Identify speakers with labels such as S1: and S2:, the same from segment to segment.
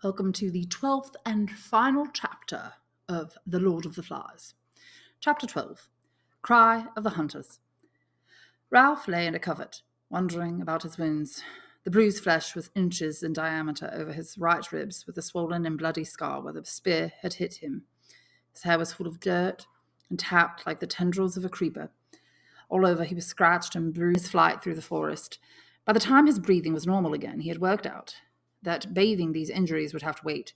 S1: Welcome to the 12th and final chapter of The Lord of the Flies. Chapter 12, Cry of the Hunters. Ralph lay in a covert, wondering about his wounds. The bruised flesh was inches in diameter over his right ribs, with a swollen and bloody scar where the spear had hit him. His hair was full of dirt and tapped like the tendrils of a creeper. All over he was scratched and bruised his flight through the forest. By the time his breathing was normal again, he had worked out that bathing these injuries would have to wait.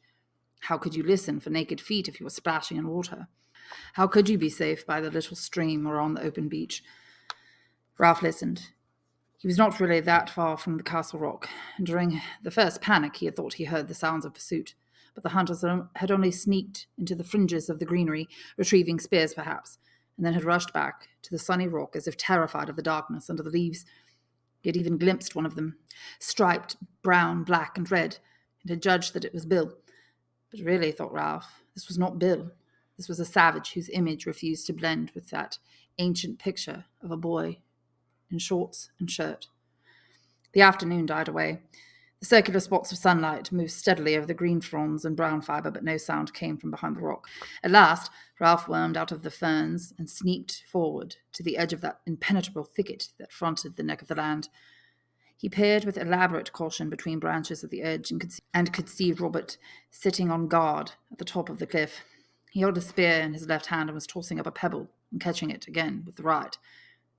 S1: How could you listen for naked feet if you were splashing in water? How could you be safe by the little stream or on the open beach? Ralph listened. He was not really that far from the castle rock, and during the first panic he had thought he heard the sounds of pursuit, but the hunters had only sneaked into the fringes of the greenery, retrieving spears perhaps, and then had rushed back to the sunny rock as if terrified of the darkness under the leaves. He had even glimpsed one of them, striped brown, black, and red, and had judged that it was Bill. But really, thought Ralph, this was not Bill. This was a savage whose image refused to blend with that ancient picture of a boy in shorts and shirt. The afternoon died away. The circular spots of sunlight moved steadily over the green fronds and brown fibre, but no sound came from behind the rock. At last, Ralph wormed out of the ferns and sneaked forward to the edge of that impenetrable thicket that fronted the neck of the land. He peered with elaborate caution between branches at the edge and could see Robert sitting on guard at the top of the cliff. He held a spear in his left hand and was tossing up a pebble and catching it again with the right.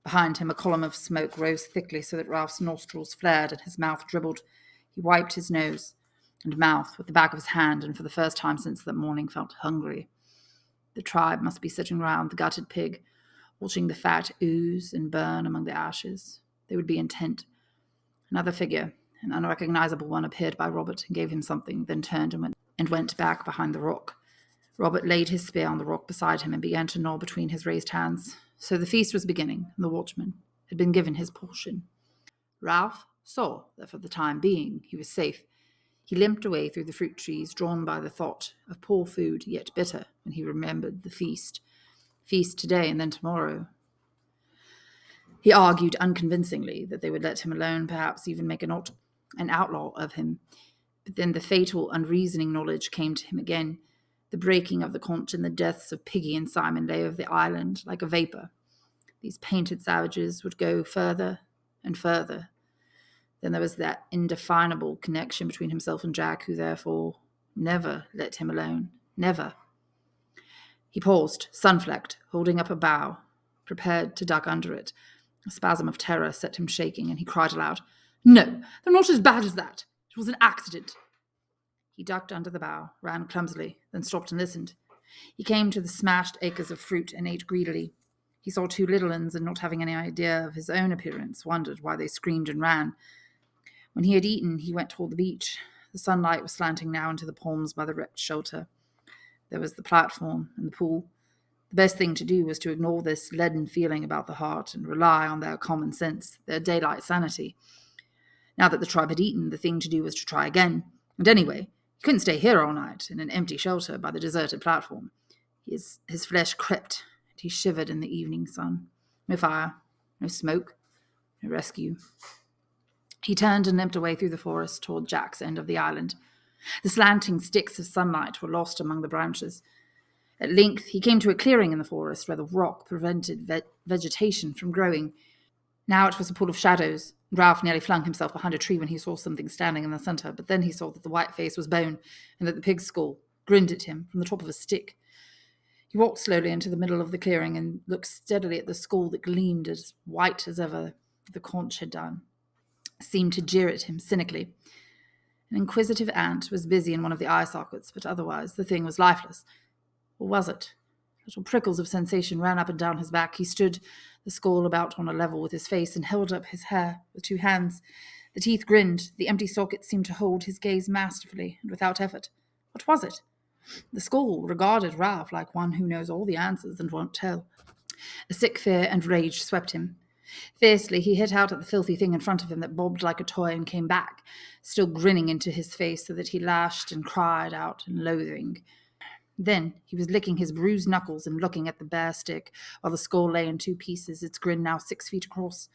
S1: Behind him, a column of smoke rose thickly so that Ralph's nostrils flared and his mouth dribbled. He wiped his nose and mouth with the back of his hand, and for the first time since that morning felt hungry. The tribe must be sitting round the gutted pig, watching the fat ooze and burn among the ashes. They would be intent. Another figure, an unrecognizable one, appeared by Robert and gave him something, then turned and went back behind the rock. Robert laid his spear on the rock beside him and began to gnaw between his raised hands. So the feast was beginning, and the watchman had been given his portion. Ralph saw that for the time being he was safe. He limped away through the fruit trees, drawn by the thought of poor food, yet bitter, when he remembered the feast. Feast today and then tomorrow. He argued unconvincingly that they would let him alone, perhaps even make an outlaw of him. But then the fatal, unreasoning knowledge came to him again. The breaking of the conch and the deaths of Piggy and Simon lay over the island like a vapor. These painted savages would go further and further. Then there was that indefinable connection between himself and Jack, who therefore never let him alone. Never. He paused, sun-flecked, holding up a bough, prepared to duck under it. A spasm of terror set him shaking, and he cried aloud, "No, they're not as bad as that. It was an accident." He ducked under the bough, ran clumsily, then stopped and listened. He came to the smashed acres of fruit and ate greedily. He saw two little ones, and not having any idea of his own appearance, wondered why they screamed and ran. When he had eaten, he went toward the beach. The sunlight was slanting now into the palms by the wrecked shelter. There was the platform and the pool. The best thing to do was to ignore this leaden feeling about the heart and rely on their common sense, their daylight sanity. Now that the tribe had eaten, the thing to do was to try again. And anyway, he couldn't stay here all night in an empty shelter by the deserted platform. His flesh crept, and he shivered in the evening sun. No fire, no smoke, no rescue. He turned and limped away through the forest toward Jack's end of the island. The slanting sticks of sunlight were lost among the branches. At length he came to a clearing in the forest where the rock prevented vegetation from growing. Now it was a pool of shadows. Ralph nearly flung himself behind a tree when he saw something standing in the centre, but then he saw that the white face was bone and that the pig's skull grinned at him from the top of a stick. He walked slowly into the middle of the clearing and looked steadily at the skull that gleamed as white as ever the conch had done. Seemed to jeer at him cynically. An inquisitive ant was busy in one of the eye sockets, but otherwise the thing was lifeless. Or was it? Little prickles of sensation ran up and down his back. He stood, the skull about on a level with his face, and held up his hair with two hands. The teeth grinned. The empty socket seemed to hold his gaze masterfully and without effort. What was it? The skull regarded Ralph like one who knows all the answers and won't tell. A sick fear and rage swept him. Fiercely, he hit out at the filthy thing in front of him that bobbed like a toy and came back, still grinning into his face so that he lashed and cried out in loathing. Then he was licking his bruised knuckles and looking at the bare stick, while the skull lay in two pieces, its grin now 6 feet across.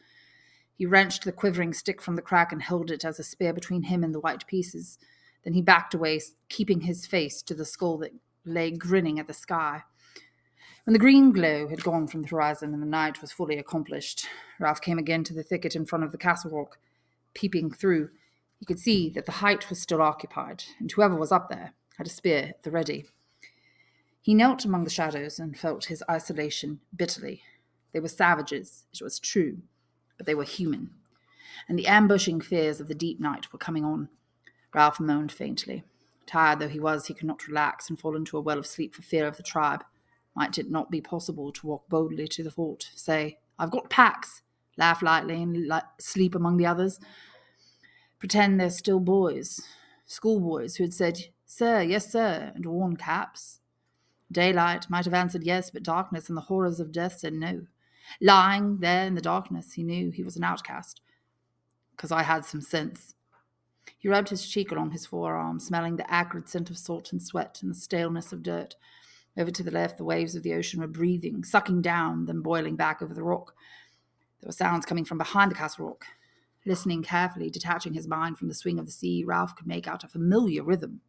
S1: He wrenched the quivering stick from the crack and held it as a spear between him and the white pieces. Then he backed away, keeping his face to the skull that lay grinning at the sky. When the green glow had gone from the horizon and the night was fully accomplished, Ralph came again to the thicket in front of the castle rock. Peeping through, he could see that the height was still occupied, and whoever was up there had a spear at the ready. He knelt among the shadows and felt his isolation bitterly. They were savages, it was true, but they were human, and the ambushing fears of the deep night were coming on. Ralph moaned faintly. Tired though he was, he could not relax and fall into a well of sleep for fear of the tribe. Might it not be possible to walk boldly to the fort, say, "I've got packs," laugh lightly and sleep among the others? Pretend they're still boys, schoolboys who had said, "Sir, yes, sir," and worn caps. Daylight might have answered yes, but darkness and the horrors of death said no. Lying there in the darkness, he knew he was an outcast. "'Cause I had some sense." He rubbed his cheek along his forearm, smelling the acrid scent of salt and sweat and the staleness of dirt. Over to the left, the waves of the ocean were breathing, sucking down, then boiling back over the rock. There were sounds coming from behind the castle rock. Listening carefully, detaching his mind from the swing of the sea, Ralph could make out a familiar rhythm.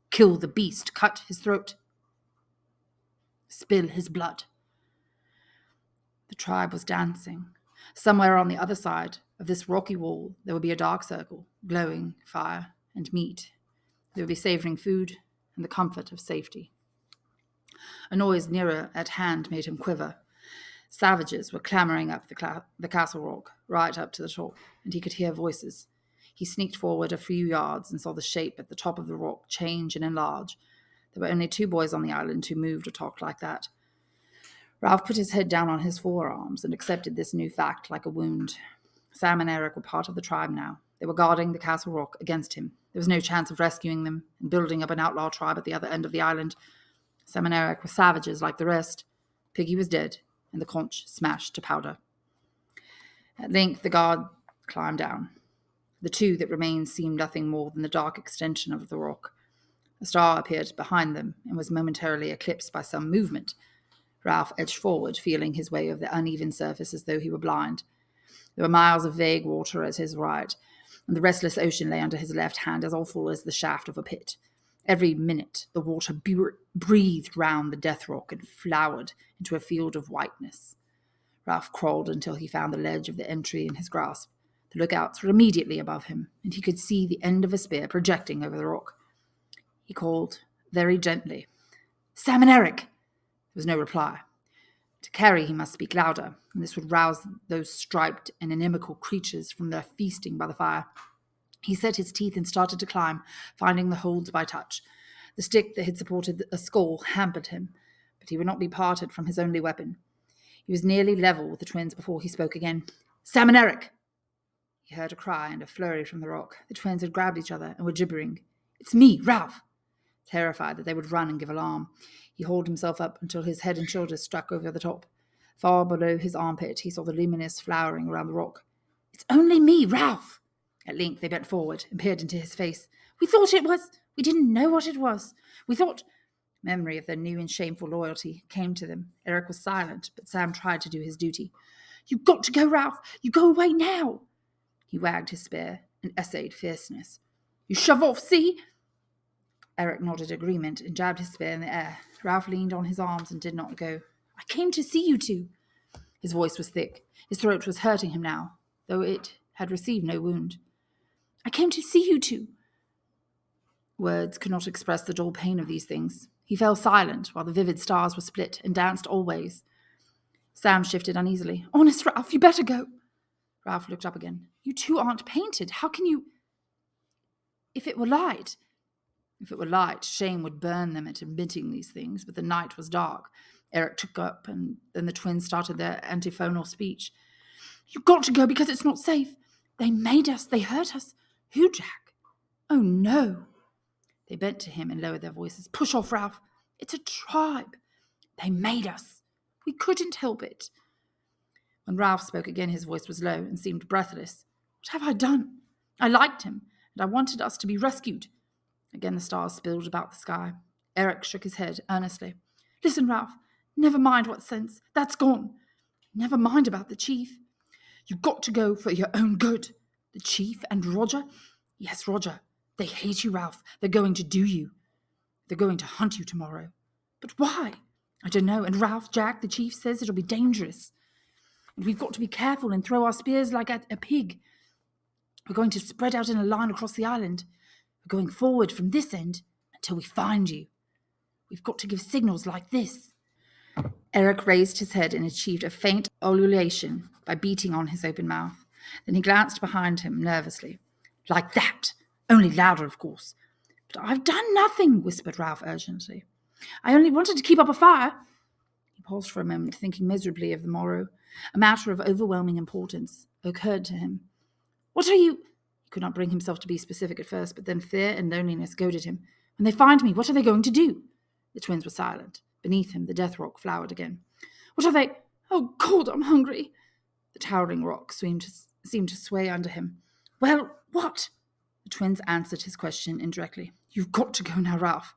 S1: Kill the beast, cut his throat, spill his blood. The tribe was dancing. Somewhere on the other side of this rocky wall, there would be a dark circle, glowing fire and meat. They would be savoring food and the comfort of safety. A noise nearer at hand made him quiver. Savages were clambering up the castle rock, right up to the top, and he could hear voices. He sneaked forward a few yards and saw the shape at the top of the rock change and enlarge. There were only 2 boys on the island who moved or talked like that. Ralph put his head down on his forearms and accepted this new fact like a wound. Sam and Eric were part of the tribe now. They were guarding the castle rock against him. There was no chance of rescuing them and building up an outlaw tribe at the other end of the island. Sam and Eric were savages like the rest. Piggy was dead, and the conch smashed to powder. At length the guard climbed down. The 2 that remained seemed nothing more than the dark extension of the rock. A star appeared behind them and was momentarily eclipsed by some movement. Ralph edged forward, feeling his way over the uneven surface as though he were blind. There were miles of vague water at his right, and the restless ocean lay under his left hand as awful as the shaft of a pit. Every minute the water breathed round the death rock and flowered into a field of whiteness. Ralph crawled until he found the ledge of the entry in his grasp. The lookouts were immediately above him, and he could see the end of a spear projecting over the rock. He called very gently, "Sam and Eric!" There was no reply. To carry, he must speak louder, and this would rouse those striped and inimical creatures from their feasting by the fire. He set his teeth and started to climb, finding the holds by touch. The stick that had supported a skull hampered him, but he would not be parted from his only weapon. He was nearly level with the twins before he spoke again. "Sam and Eric!" He heard a cry and a flurry from the rock. The twins had grabbed each other and were gibbering. "It's me, Ralph!" Terrified that they would run and give alarm, he hauled himself up until his head and shoulders struck over the top. Far below his armpit, he saw the luminous flowering around the rock. "It's only me, Ralph!" At length they bent forward and peered into his face. "We thought it was. We didn't know what it was. We thought—" Memory of their new and shameful loyalty came to them. Eric was silent, but Sam tried to do his duty. "You've got to go, Ralph. You go away now." He wagged his spear and essayed fierceness. "You shove off, see?" Eric nodded agreement and jabbed his spear in the air. Ralph leaned on his arms and did not go. "I came to see you two." His voice was thick. His throat was hurting him now, though it had received no wound. "I came to see you two." Words could not express the dull pain of these things. He fell silent while the vivid stars were split and danced always. Sam shifted uneasily. "Honest, Ralph, you better go." Ralph looked up again. "You two aren't painted. How can you—" "If it were light." If it were light, shame would burn them at admitting these things, but the night was dark. Eric took up, and then the twins started their antiphonal speech. "You've got to go because it's not safe. They made us. They hurt us." "Who, Jack?" "Oh, no." They bent to him and lowered their voices. "Push off, Ralph. It's a tribe. They made us. We couldn't help it." When Ralph spoke again, his voice was low and seemed breathless. "What have I done? I liked him, and I wanted us to be rescued." Again the stars spilled about the sky. Eric shook his head earnestly. "Listen, Ralph, never mind what sense. That's gone. Never mind about the chief. You've got to go for your own good. The chief and Roger? Yes, Roger. They hate you, Ralph. They're going to do you. They're going to hunt you tomorrow. But why? I don't know. And Ralph, Jack, the chief, says it'll be dangerous. And we've got to be careful and throw our spears like at a pig. We're going to spread out in a line across the island. We're going forward from this end until we find you. We've got to give signals like this. Eric raised his head and achieved a faint ululation by beating on his open mouth. Then he glanced behind him nervously. Like that. Only louder, of course. But I've done nothing, whispered Ralph urgently. I only wanted to keep up a fire. He paused for a moment, thinking miserably of the morrow. A matter of overwhelming importance occurred to him. What are you... He could not bring himself to be specific at first, but then fear and loneliness goaded him. When they find me, what are they going to do? The twins were silent. Beneath him, the death rock flowered again. What are they... Oh, God, I'm hungry. The towering rock seemed to sway under him. Well, what? The twins answered his question indirectly. You've got to go now, Ralph.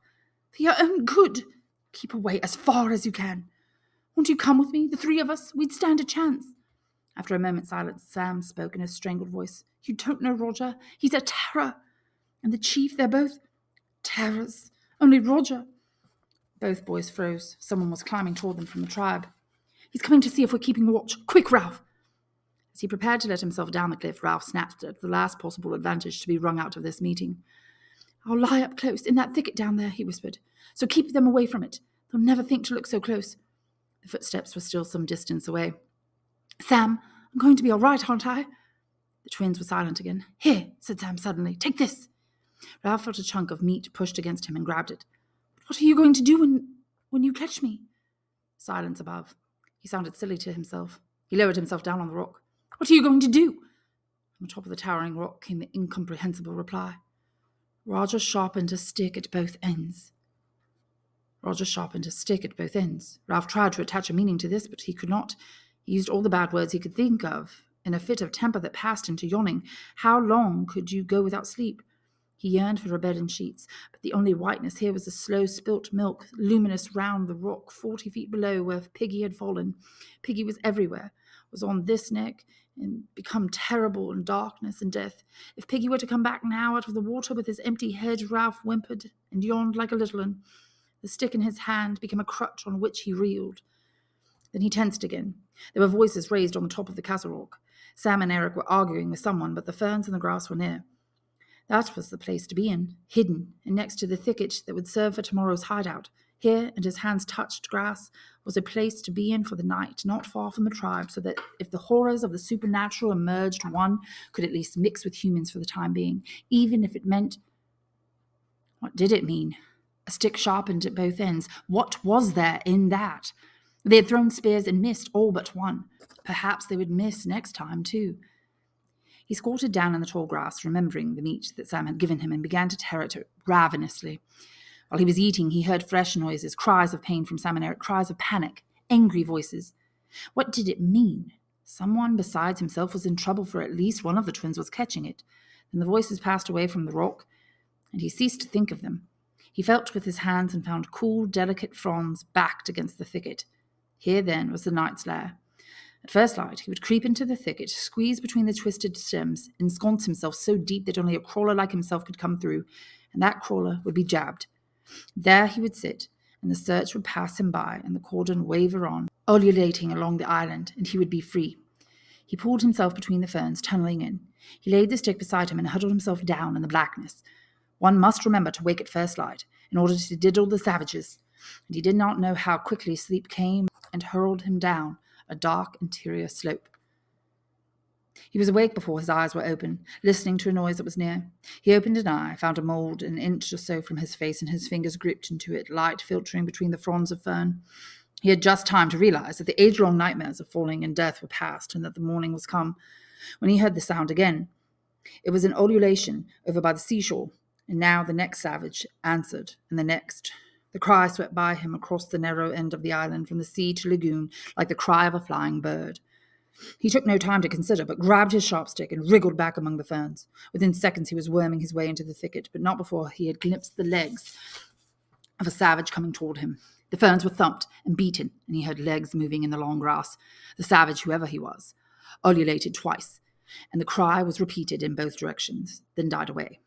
S1: For your own good. Keep away as far as you can. Won't you come with me, the three of us? We'd stand a chance. After a moment's silence, Sam spoke in a strangled voice. You don't know Roger. He's a terror. And the chief, they're both terrors. Only Roger. Both boys froze. Someone was climbing toward them from the tribe. He's coming to see if we're keeping watch. Quick, Ralph! As he prepared to let himself down the cliff, Ralph snatched at the last possible advantage to be wrung out of this meeting. I'll lie up close in that thicket down there, he whispered. So keep them away from it. They'll never think to look so close. The footsteps were still some distance away. Sam, I'm going to be all right, aren't I? The twins were silent again. Here, said Sam suddenly. Take this. Ralph felt a chunk of meat pushed against him and grabbed it. What are you going to do when you catch me? Silence above. He sounded silly to himself. He lowered himself down on the rock. What are you going to do? From the top of the towering rock came the incomprehensible reply. Roger sharpened a stick at both ends. Roger sharpened a stick at both ends. Ralph tried to attach a meaning to this, but he could not. He used all the bad words he could think of, in a fit of temper that passed into yawning. How long could you go without sleep? He yearned for a bed and sheets, but the only whiteness here was the slow spilt milk, luminous round the rock 40 feet below where Piggy had fallen. Piggy was everywhere, was on this neck, and become terrible in darkness and death. If Piggy were to come back now out of the water with his empty head, Ralph whimpered and yawned like a little one. The stick in his hand became a crutch on which he reeled. Then he tensed again. There were voices raised on the top of the castle rock. Sam and Eric were arguing with someone, but the ferns and the grass were near. That was the place to be in, hidden, and next to the thicket that would serve for tomorrow's hideout. Here, and his hands touched grass, was a place to be in for the night, not far from the tribe, so that if the horrors of the supernatural emerged, one could at least mix with humans for the time being, even if it meant... What did it mean? A stick sharpened at both ends. What was there in that? They had thrown spears and missed all but one. Perhaps they would miss next time, too. He squatted down in the tall grass, remembering the meat that Sam had given him, and began to tear it ravenously. While he was eating, he heard fresh noises, cries of pain from Sam and Eric, cries of panic, angry voices. What did it mean? Someone besides himself was in trouble, for at least one of the twins was catching it. Then the voices passed away from the rock, and he ceased to think of them. He felt with his hands and found cool, delicate fronds backed against the thicket. Here, then, was the knight's lair. At first light, he would creep into the thicket, squeeze between the twisted stems, ensconce himself so deep that only a crawler like himself could come through, and that crawler would be jabbed. There he would sit, and the search would pass him by, and the cordon waver on, ululating along the island, and he would be free. He pulled himself between the ferns, tunneling in. He laid the stick beside him and huddled himself down in the blackness. One must remember to wake at first light, in order to diddle the savages, and he did not know how quickly sleep came and hurled him down a dark interior slope. He was awake before his eyes were open, listening to a noise that was near. He opened an eye, found a mould an inch or so from his face, and his fingers gripped into it, light filtering between the fronds of fern. He had just time to realize that the age-long nightmares of falling and death were past, and that the morning was come, when he heard the sound again. It was an ululation over by the seashore, and now the next savage answered, and the next. The cry swept by him across the narrow end of the island, from the sea to lagoon, like the cry of a flying bird. He took no time to consider, but grabbed his sharp stick and wriggled back among the ferns. Within seconds he was worming his way into the thicket, but not before he had glimpsed the legs of a savage coming toward him. The ferns were thumped and beaten, and he heard legs moving in the long grass. The savage, whoever he was, ululated twice, and the cry was repeated in both directions, then died away.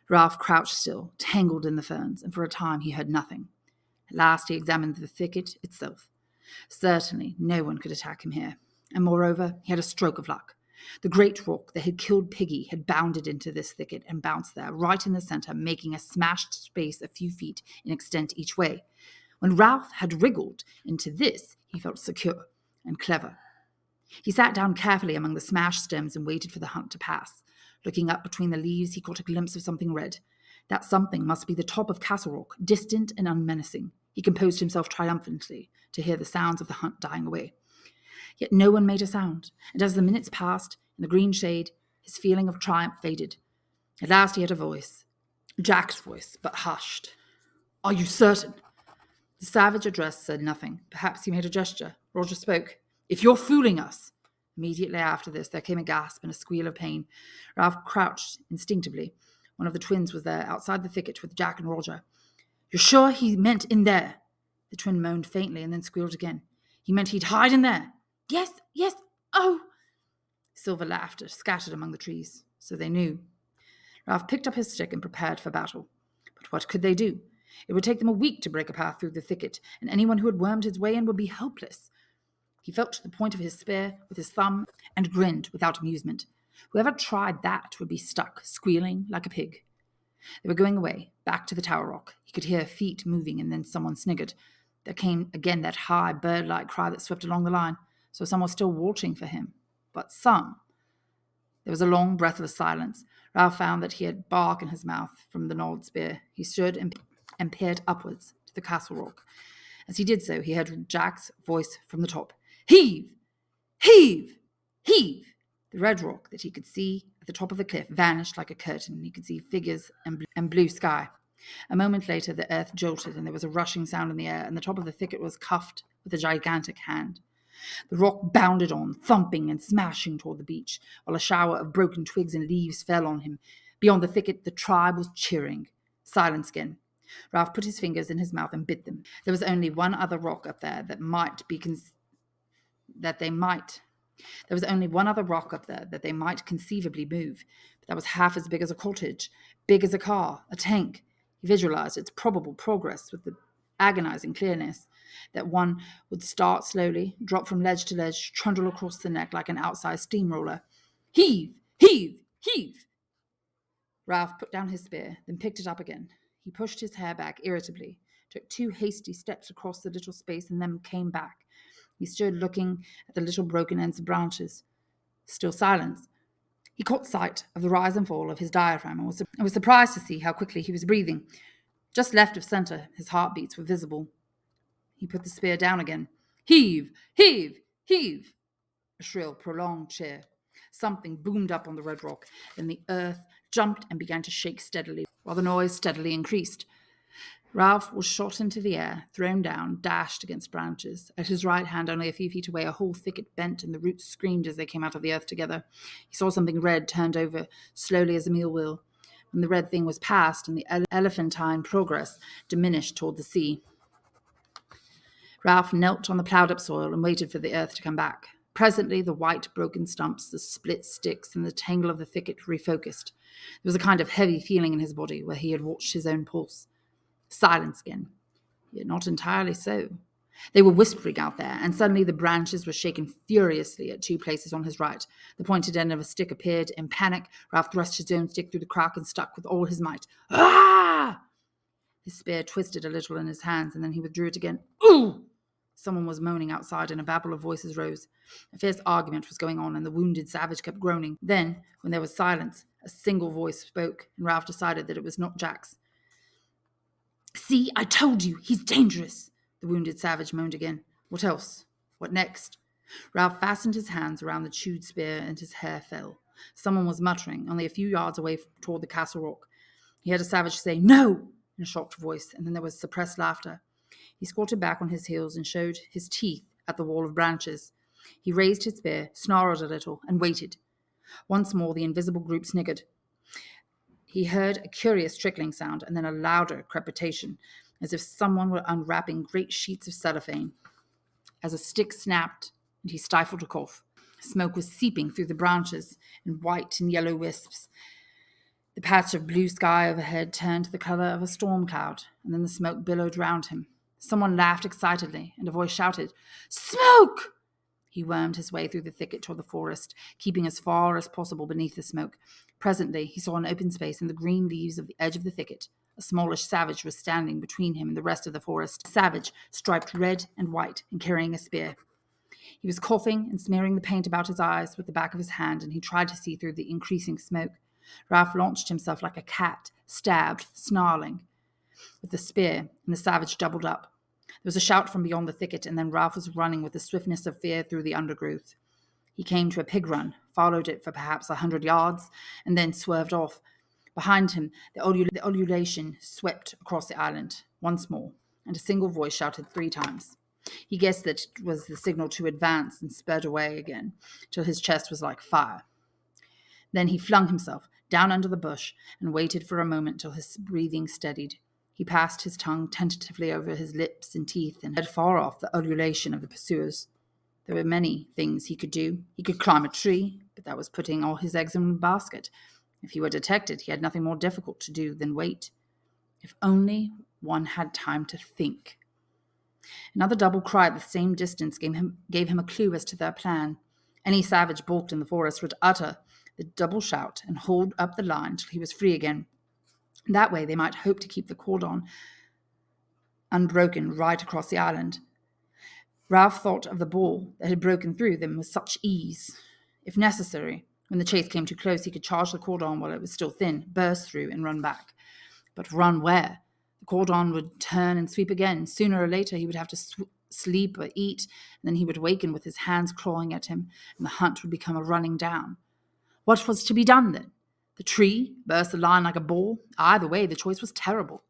S1: Ralph crouched still, tangled in the ferns, and for a time he heard nothing. At last he examined the thicket itself. Certainly no one could attack him here, and moreover he had a stroke of luck. The great rock that had killed Piggy had bounded into this thicket and bounced there, right in the center, making a smashed space a few feet in extent each way. When Ralph had wriggled into this, he felt secure and clever. He sat down carefully among the smashed stems and waited for the hunt to pass. Looking up between the leaves, he caught a glimpse of something red. That something must be the top of Castle Rock, distant and unmenacing. He composed himself triumphantly to hear the sounds of the hunt dying away. Yet no one made a sound, and as the minutes passed, in the green shade, his feeling of triumph faded. At last he heard a voice. Jack's voice, but hushed. "Are you certain?" The savage address said nothing. Perhaps he made a gesture. Roger spoke. "If you're fooling us." Immediately after this, there came a gasp and a squeal of pain. Ralph crouched instinctively. One of the twins was there, outside the thicket with Jack and Roger. "You're sure he meant in there?" The twin moaned faintly and then squealed again. "He meant he'd hide in there?" Yes, oh!" Silver laughter scattered among the trees. So they knew. Ralph picked up his stick and prepared for battle. But what could they do? It would take them a week to break a path through the thicket, and anyone who had wormed his way in would be helpless. He felt to the point of his spear with his thumb and grinned without amusement. Whoever tried that would be stuck, squealing like a pig. They were going away, back to the Tower Rock. He could hear feet moving, and then someone sniggered. There came again that high, bird-like cry that swept along the line. So some was still watching for him. But some. There was a long, breathless silence. Ralph found that he had bark in his mouth from the gnawed spear. He stood and peered upwards to the Castle Rock. As he did so, he heard Jack's voice from the top. "Heave! Heave! Heave!" The red rock that he could see at the top of the cliff vanished like a curtain, and he could see figures and blue sky. A moment later, the earth jolted, and there was a rushing sound in the air, and the top of the thicket was cuffed with a gigantic hand. The rock bounded on, thumping and smashing toward the beach, while a shower of broken twigs and leaves fell on him. Beyond the thicket, the tribe was cheering. Silence again. Ralph put his fingers in his mouth and bit them. There was only one other rock up there that they might conceivably move. But that was half as big as a cottage, big as a car, a tank. He visualized its probable progress with the agonizing clearness that one would start slowly, drop from ledge to ledge, trundle across the neck like an outsized steamroller. Heave! Heave! Heave! Ralph put down his spear, then picked it up again. He pushed his hair back irritably, took 2 hasty steps across the little space, and then came back. He stood looking at the little broken ends of branches. Still silence. He caught sight of the rise and fall of his diaphragm and was surprised to see how quickly he was breathing. Just left of center, his heartbeats were visible. He put the spear down again. Heave! Heave! Heave! A shrill, prolonged cheer. Something boomed up on the red rock. Then the earth jumped and began to shake steadily, while the noise steadily increased. Ralph was shot into the air, thrown down, dashed against branches. At his right hand, only a few feet away, a whole thicket bent, and the roots screamed as they came out of the earth together. He saw something red turned over, slowly as a mule will. When the red thing was past, and the elephantine progress diminished toward the sea, Ralph knelt on the ploughed-up soil and waited for the earth to come back. Presently, the white, broken stumps, the split sticks, and the tangle of the thicket refocused. There was a kind of heavy feeling in his body where he had watched his own pulse. Silence again. Yet not entirely so. They were whispering out there, and suddenly the branches were shaken furiously at 2 places on his right. The pointed end of a stick appeared. In panic, Ralph thrust his own stick through the crack and struck with all his might. Ah! His spear twisted a little in his hands, and then he withdrew it again. Ooh! Someone was moaning outside, and a babble of voices rose. A fierce argument was going on, and the wounded savage kept groaning. Then, when there was silence, a single voice spoke, and Ralph decided that it was not Jack's. "See, I told you, he's dangerous," the wounded savage moaned again. What else? What next? Ralph fastened his hands around the chewed spear, and his hair fell. Someone was muttering, only a few yards away toward the Castle Rock. He heard a savage say, "No!" in a shocked voice, and then there was suppressed laughter. He squatted back on his heels and showed his teeth at the wall of branches. He raised his spear, snarled a little, and waited. Once more the invisible group sniggered. He heard a curious trickling sound, and then a louder crepitation, as if someone were unwrapping great sheets of cellophane. As a stick snapped, and he stifled a cough. Smoke was seeping through the branches in white and yellow wisps. The patch of blue sky overhead turned to the colour of a storm cloud, and then the smoke billowed round him. Someone laughed excitedly, and a voice shouted, "Smoke!" He wormed his way through the thicket toward the forest, keeping as far as possible beneath the smoke. Presently, he saw an open space in the green leaves of the edge of the thicket. A smallish savage was standing between him and the rest of the forest, a savage striped red and white and carrying a spear. He was coughing and smearing the paint about his eyes with the back of his hand, and he tried to see through the increasing smoke. Ralph launched himself like a cat, stabbed, snarling, with the spear, and the savage doubled up. There was a shout from beyond the thicket, and then Ralph was running with the swiftness of fear through the undergrowth. He came to a pig run, followed it for perhaps 100 yards, and then swerved off. Behind him, the ululation swept across the island once more, and a single voice shouted 3 times. He guessed that it was the signal to advance and sped away again, till his chest was like fire. Then he flung himself down under the bush and waited for a moment till his breathing steadied. He passed his tongue tentatively over his lips and teeth and heard far off the ululation of the pursuers. There were many things he could do. He could climb a tree, but that was putting all his eggs in a basket. If he were detected, he had nothing more difficult to do than wait. If only one had time to think. Another double cry at the same distance gave him a clue as to their plan. Any savage balked in the forest would utter the double shout and hold up the line till he was free again. That way they might hope to keep the cordon unbroken right across the island. Ralph thought of the ball that had broken through them with such ease. If necessary, when the chase came too close, he could charge the cordon while it was still thin, burst through, and run back. But run where? The cordon would turn and sweep again. Sooner or later he would have to sleep or eat, and then he would waken with his hands clawing at him, and the hunt would become a running down. What was to be done then? The tree? Burst the line like a ball? Either way, the choice was terrible.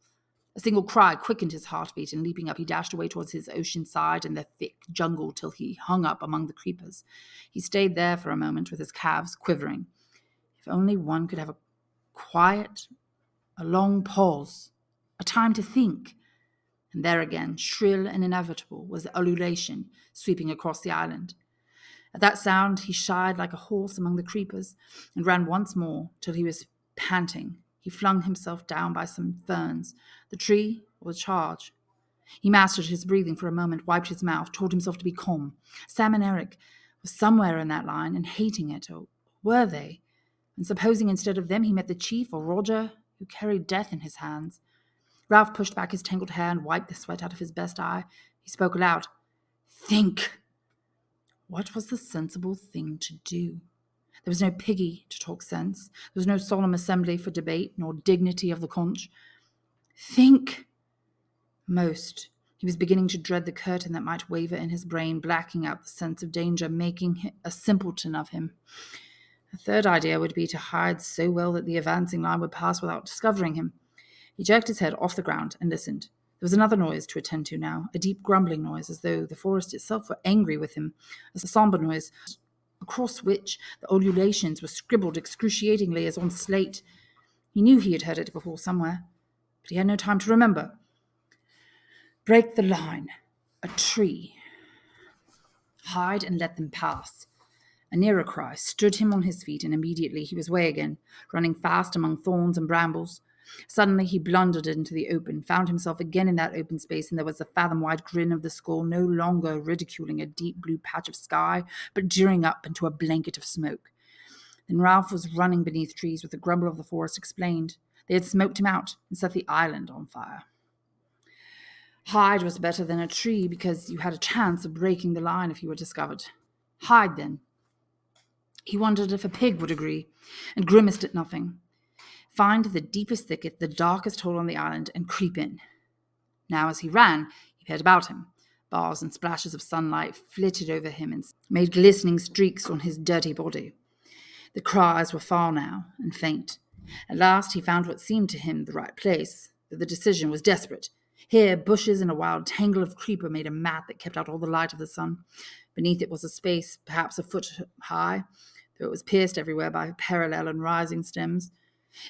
S1: A single cry quickened his heartbeat, and leaping up, he dashed away towards his ocean side and the thick jungle till he hung up among the creepers. He stayed there for a moment with his calves quivering. If only one could have a long pause, a time to think. And there again, shrill and inevitable, was the ululation sweeping across the island. At that sound, he shied like a horse among the creepers and ran once more till he was panting. He flung himself down by some ferns, the tree or the charge. He mastered his breathing for a moment, wiped his mouth, told himself to be calm. Sam and Eric were somewhere in that line and hating it, or were they? And supposing instead of them he met the chief or Roger, who carried death in his hands. Ralph pushed back his tangled hair and wiped the sweat out of his best eye. He spoke aloud. Think! What was the sensible thing to do? There was no piggy to talk sense. There was no solemn assembly for debate, nor dignity of the conch. Think! Most. He was beginning to dread the curtain that might waver in his brain, blacking out the sense of danger, making a simpleton of him. A third idea would be to hide so well that the advancing line would pass without discovering him. He jerked his head off the ground and listened. There was another noise to attend to now, a deep grumbling noise, as though the forest itself were angry with him, a sombre noise, across which the ululations were scribbled excruciatingly as on slate. He knew he had heard it before somewhere, but he had no time to remember. Break the line. A tree. Hide and let them pass. A nearer cry stood him on his feet, and immediately he was away again, running fast among thorns and brambles. Suddenly he blundered into the open, found himself again in that open space, and there was the fathom-wide grin of the skull, no longer ridiculing a deep blue patch of sky, but jeering up into a blanket of smoke. Then Ralph was running beneath trees with the grumble of the forest explained. They had smoked him out and set the island on fire. Hide was better than a tree, because you had a chance of breaking the line if you were discovered. Hide, then. He wondered if a pig would agree, and grimaced at nothing. Find the deepest thicket, the darkest hole on the island, and creep in. Now, as he ran, he peered about him. Bars and splashes of sunlight flitted over him and made glistening streaks on his dirty body. The cries were far now, and faint. At last he found what seemed to him the right place, though the decision was desperate. Here, bushes and a wild tangle of creeper made a mat that kept out all the light of the sun. Beneath it was a space perhaps a foot high, though it was pierced everywhere by parallel and rising stems.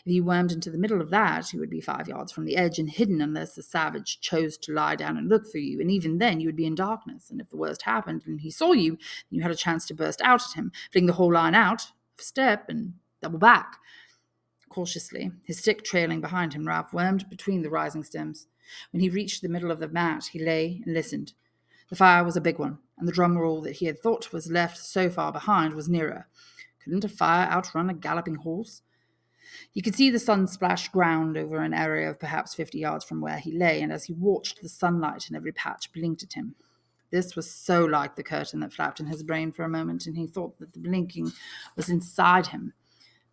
S1: If you wormed into the middle of that, you would be 5 yards from the edge and hidden unless the savage chose to lie down and look for you, and even then you would be in darkness, and if the worst happened and he saw you, you had a chance to burst out at him, fling the whole line out, step, and double back. Cautiously, his stick trailing behind him, Ralph wormed between the rising stems. When he reached the middle of the mat, he lay and listened. The fire was a big one, and the drum roll that he had thought was left so far behind was nearer. Couldn't a fire outrun a galloping horse? He could see the sun-splashed ground over an area of perhaps 50 yards from where he lay, and as he watched, the sunlight in every patch blinked at him. This was so like the curtain that flapped in his brain for a moment, and he thought that the blinking was inside him.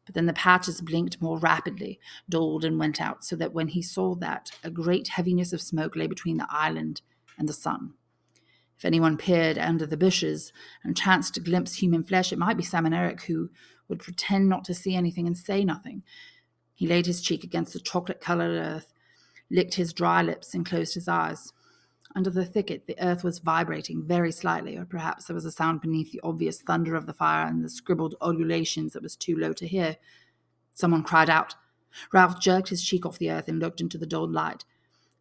S1: But then the patches blinked more rapidly, dulled and went out, so that when he saw that, a great heaviness of smoke lay between the island and the sun. If anyone peered under the bushes and chanced to glimpse human flesh, it might be Sam and Eric, who would pretend not to see anything and say nothing. He laid his cheek against the chocolate-colored earth, licked his dry lips, and closed his eyes. Under the thicket, the earth was vibrating very slightly, or perhaps there was a sound beneath the obvious thunder of the fire and the scribbled ululations that was too low to hear. Someone cried out. Ralph jerked his cheek off the earth and looked into the dulled light.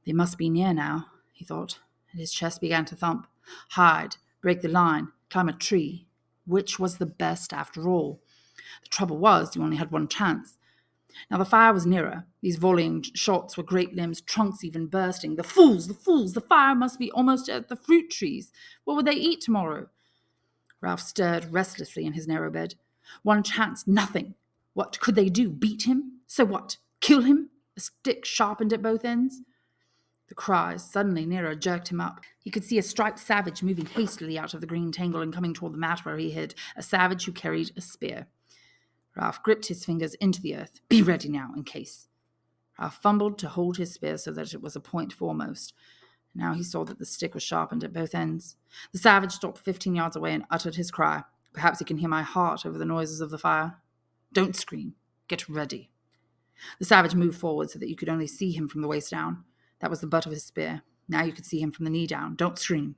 S1: They must be near now, he thought, and his chest began to thump. Hide, break the line, climb a tree. Which was the best after all? The trouble was, you only had one chance. Now the fire was nearer. These volleying shots were great limbs, trunks even bursting. The fools! The fools! The fire must be almost at the fruit trees. What would they eat tomorrow? Ralph stirred restlessly in his narrow bed. One chance, nothing. What could they do? Beat him? So what? Kill him? A stick sharpened at both ends? The cries, suddenly nearer, jerked him up. He could see a striped savage moving hastily out of the green tangle and coming toward the mat where he hid, a savage who carried a spear. Ralph gripped his fingers into the earth. Be ready now, in case. Ralph fumbled to hold his spear so that it was a point foremost. Now he saw that the stick was sharpened at both ends. The savage stopped 15 yards away and uttered his cry. Perhaps he can hear my heart over the noises of the fire. Don't scream. Get ready. The savage moved forward so that you could only see him from the waist down. That was the butt of his spear. Now you could see him from the knee down. Don't scream.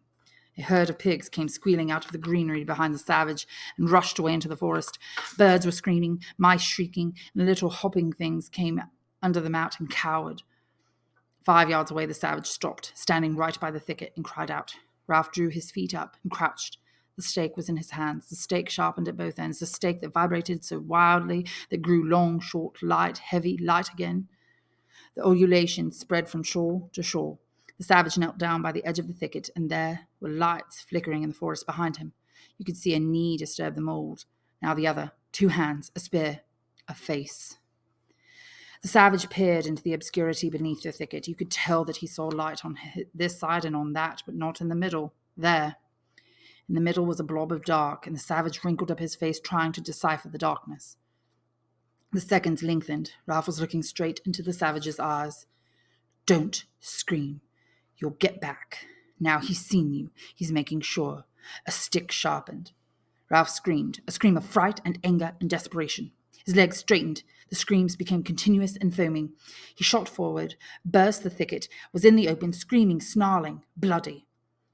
S1: A herd of pigs came squealing out of the greenery behind the savage and rushed away into the forest. Birds were screaming, mice shrieking, and little hopping things came under the mat and cowered. 5 yards away, the savage stopped, standing right by the thicket, and cried out. Ralph drew his feet up and crouched. The stake was in his hands, the stake sharpened at both ends, the stake that vibrated so wildly that grew long, short, light, heavy, light again. The ululation spread from shore to shore. The savage knelt down by the edge of the thicket, and there were lights flickering in the forest behind him. You could see a knee disturb the mould. Now the other. 2 hands, a spear, a face. The savage peered into the obscurity beneath the thicket. You could tell that he saw light on this side and on that, but not in the middle. There. In the middle was a blob of dark, and the savage wrinkled up his face, trying to decipher the darkness. The seconds lengthened. Ralph was looking straight into the savage's eyes. Don't scream. You'll get back. Now he's seen you. He's making sure. A stick sharpened. Ralph screamed, a scream of fright and anger and desperation. His legs straightened. The screams became continuous and foaming. He shot forward, burst the thicket, was in the open, screaming, snarling, bloody.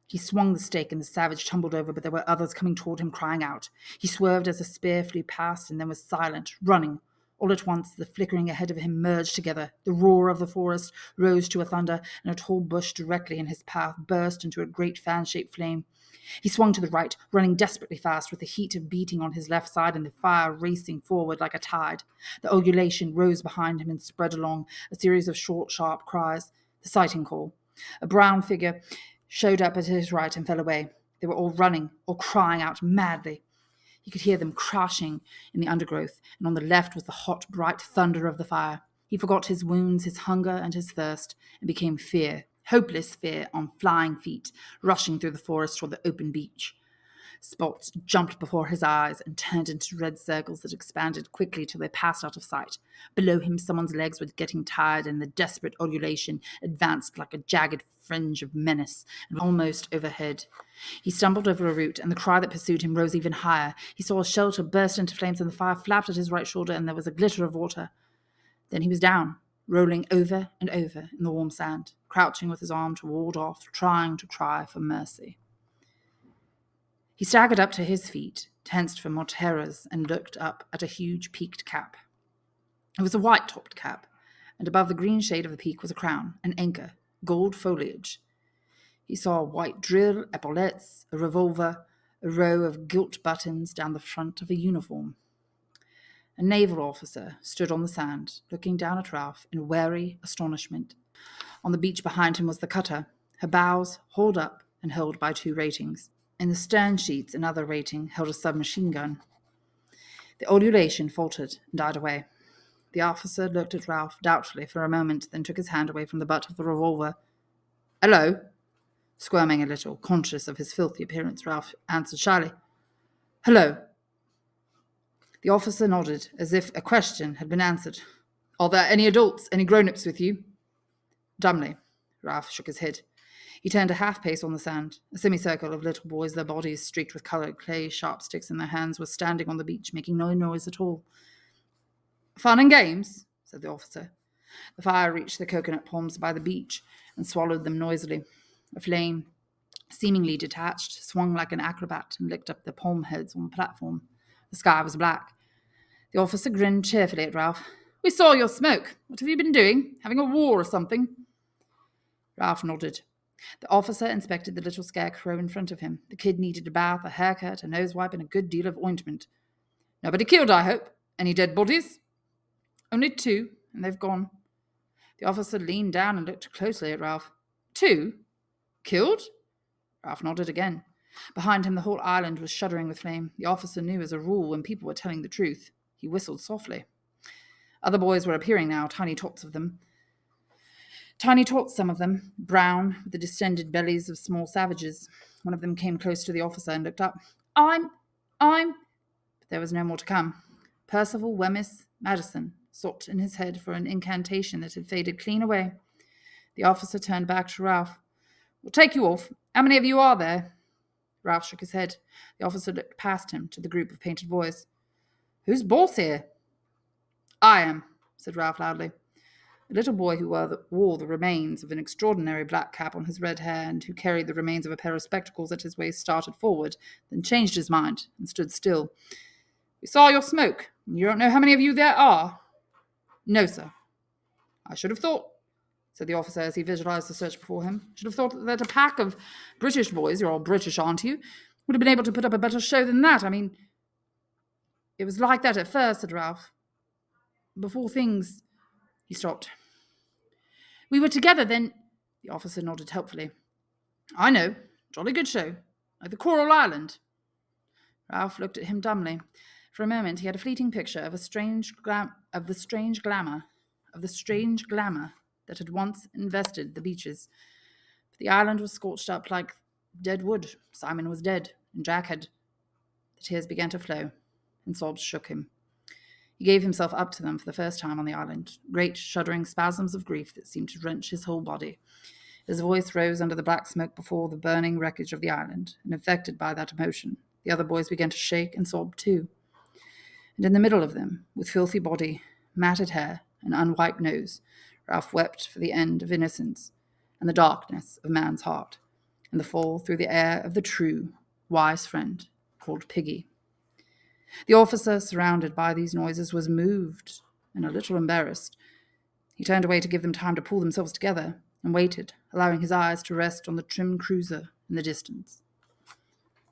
S1: He swung the stake and the savage tumbled over, but there were others coming toward him, crying out. He swerved as a spear flew past and then was silent, running. All at once, the flickering ahead of him merged together. The roar of the forest rose to a thunder, and a tall bush directly in his path burst into a great fan-shaped flame. He swung to the right, running desperately fast, with the heat of beating on his left side and the fire racing forward like a tide. The ululation rose behind him and spread along, a series of short, sharp cries. The sighting call. A brown figure showed up at his right and fell away. They were all running, all crying out madly. He could hear them crashing in the undergrowth, and on the left was the hot, bright thunder of the fire. He forgot his wounds, his hunger, and his thirst, and became fear, hopeless fear, on flying feet, rushing through the forest toward the open beach. Spots jumped before his eyes and turned into red circles that expanded quickly till they passed out of sight. Below him, someone's legs were getting tired, and the desperate ululation advanced like a jagged fringe of menace, and almost overhead. He stumbled over a root, and the cry that pursued him rose even higher. He saw a shelter burst into flames, and the fire flapped at his right shoulder, and there was a glitter of water. Then he was down, rolling over and over in the warm sand, crouching with his arm to ward off, trying to cry for mercy. He staggered up to his feet, tensed for more terrors, and looked up at a huge peaked cap. It was a white-topped cap, and above the green shade of the peak was a crown, an anchor, gold foliage. He saw a white drill, epaulettes, a revolver, a row of gilt buttons down the front of a uniform. a naval officer, stood on the sand, looking down at Ralph in wary astonishment. On the beach behind him was the cutter, her bows hauled up and held by 2 ratings. In the stern sheets, another rating held a submachine gun. The ululation faltered and died away. The officer looked at Ralph doubtfully for a moment, then took his hand away from the butt of the revolver. "Hello?" Squirming a little, conscious of his filthy appearance, Ralph answered shyly. "Hello." The officer nodded, as if a question had been answered. "Are there any adults, any grown-ups with you?" Dumbly, Ralph shook his head. He turned a half-pace on the sand. A semicircle of little boys, their bodies streaked with coloured clay sharp sticks in their hands, were standing on the beach, making no noise at all. "Fun and games," said the officer. The fire reached the coconut palms by the beach and swallowed them noisily. A flame, seemingly detached, swung like an acrobat and licked up the palm heads on the platform. The sky was black. The officer grinned cheerfully at Ralph. "We saw your smoke. What have you been doing? Having a war or something?" Ralph nodded. The officer inspected the little scarecrow in front of him. The kid needed a bath, a haircut, a nose wipe, and a good deal of ointment. "Nobody killed, I hope? Any dead bodies?" "Only 2, and they've gone." The officer leaned down and looked closely at Ralph. "2? Killed?" Ralph nodded again. Behind him, the whole island was shuddering with flame. The officer knew as a rule when people were telling the truth. He whistled softly. Other boys were appearing now, tiny tots, some of them, brown, with the distended bellies of small savages. One of them came close to the officer and looked up. I'm... But there was no more to come. Percival Wemyss Madison sought in his head for an incantation that had faded clean away. The officer turned back to Ralph. "We'll take you off. How many of you are there?" Ralph shook his head. The officer looked past him to the group of painted boys. "Who's boss here?" "I am," said Ralph loudly. A little boy who wore the remains of an extraordinary black cap on his red hair and who carried the remains of a pair of spectacles at his waist started forward, then changed his mind and stood still. "We saw your smoke. You don't know how many of you there are?" "No, sir." "I should have thought," said the officer as he visualized the search before him, "should have thought that a pack of British boys, you're all British, aren't you, would have been able to put up a better show than that. I mean, it was like that at first," said Ralph. "Before things—" He stopped. "We were together then—" The officer nodded helpfully. "I know. Jolly good show. Like the Coral Island." Ralph looked at him dumbly. For a moment he had a fleeting picture of the strange glamour that had once invested the beaches. But the island was scorched up like dead wood. Simon was dead, and Jack had... The tears began to flow, and sobs shook him. He gave himself up to them for the first time on the island, great shuddering spasms of grief that seemed to wrench his whole body. His voice rose under the black smoke before the burning wreckage of the island, and affected by that emotion, the other boys began to shake and sob too. And in the middle of them, with filthy body, matted hair, and unwiped nose, Ralph wept for the end of innocence, and the darkness of man's heart, and the fall through the air of the true, wise friend called Piggy. The officer, surrounded by these noises, was moved and a little embarrassed. He turned away to give them time to pull themselves together, and waited, allowing his eyes to rest on the trim cruiser in the distance.